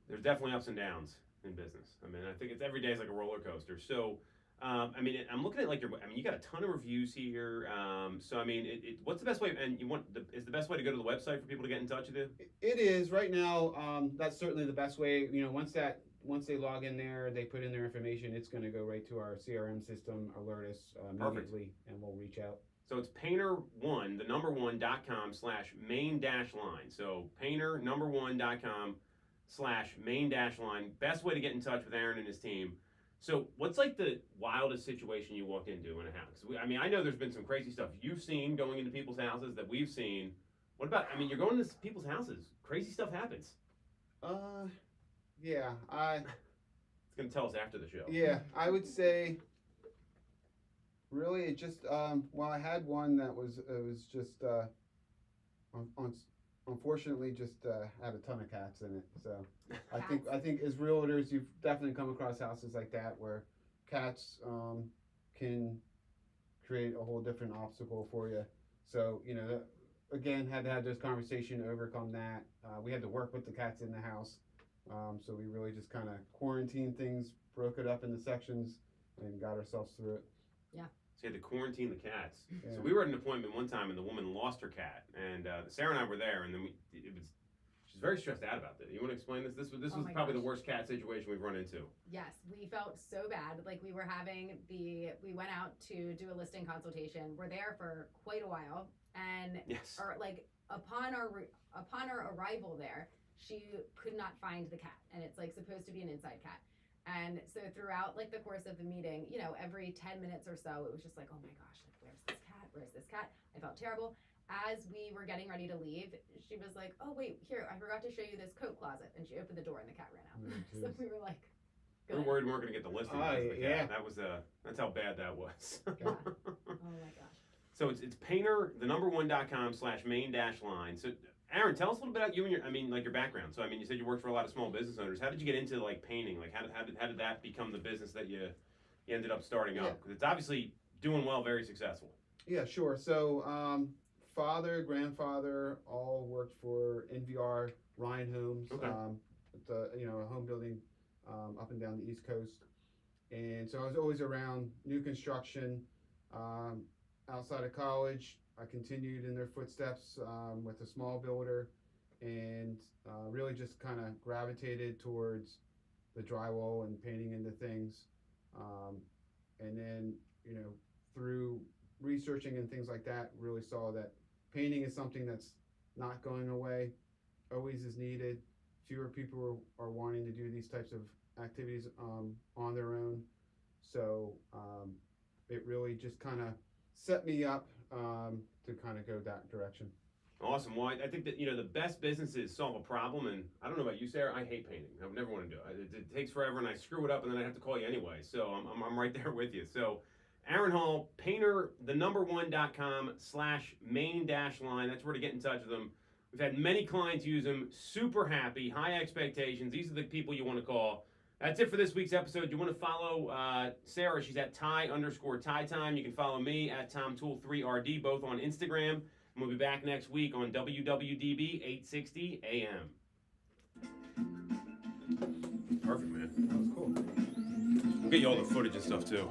There's definitely ups and downs in business. I mean, I think every day is like a roller coaster. So, I'm looking at you got a ton of reviews here. So, I mean, what's the best way? And is the best way to go to the website for people to get in touch with you? It is right now. That's certainly the best way. Once they log in there, they put in their information. It's going to go right to our CRM system, alert us immediately, and we'll reach out. So it's painter1, the number one.com/main-line. So painter1.com/main-line. Best way to get in touch with Aaron and his team. So what's like the wildest situation you walked into in a house? I know there's been some crazy stuff you've seen going into people's houses that we've seen. What about, you're going into people's houses. Crazy stuff happens. Yeah, It's going to tell us after the show. Yeah, I would say really it just, I had one that was just, unfortunately just had a ton of cats in it. So I think as realtors, you've definitely come across houses like that where cats can create a whole different obstacle for you. So, again, had to have this conversation, overcome that. We had to work with the cats in the house. So we really just kind of quarantined things, broke it up into sections, and got ourselves through it. Yeah. So you had to quarantine the cats. Yeah. So we were at an appointment one time, and the woman lost her cat, and Sarah and I were there, and then she's very stressed out about this. You want to explain this? This was probably the worst cat situation we've run into. Yes, we felt so bad. Like we went out to do a listing consultation. We're there for quite a while, and yes, upon our arrival there, she could not find the cat, and it's supposed to be an inside cat. And so throughout the course of the meeting, every 10 minutes or so, it was just like, oh my gosh, where's this cat? Where's this cat? I felt terrible. As we were getting ready to leave, she was like, oh wait, here, I forgot to show you this coat closet. And she opened the door and the cat ran out. So we were like, we were worried we weren't going to get the listing. Yeah. That's how bad that was. Yeah. Oh my gosh. So it's painter, the number one.com/main-line. So Aaron, tell us a little bit about you and your background. So, you said you worked for a lot of small business owners. How did you get into painting? How did that become the business that you ended up starting up? Because it's obviously doing well, very successful. Yeah, sure. So, father, grandfather, all worked for NVR, Ryan Homes. Okay. It's a home building up and down the East Coast. And so I was always around new construction. Outside of college, I continued in their footsteps with a small builder, and really just kind of gravitated towards the drywall and painting into things. And then you know, through researching and things like that, really saw that painting is something that's not going away, always is needed. Fewer people are wanting to do these types of activities on their own. So it really just kind of set me up to kind of go that direction. Awesome. Well, I think that, you know, the best businesses solve a problem, and I don't know about you, Sarah. I hate painting. I would never want to do it. It takes forever, and I screw it up, and then I have to call you anyway. So I'm right there with you. So Aaron Hall, painter, the1.com/main-line. That's where to get in touch with them. We've had many clients use them. Super happy, high expectations. These are the people you want to call. That's it for this week's episode. You want to follow Sarah? She's at Ty_Ty Time. You can follow me at TomToole3RD, both on Instagram. And we'll be back next week on WWDB 860 AM. Perfect, man. That was cool. We'll get you all the footage and stuff too.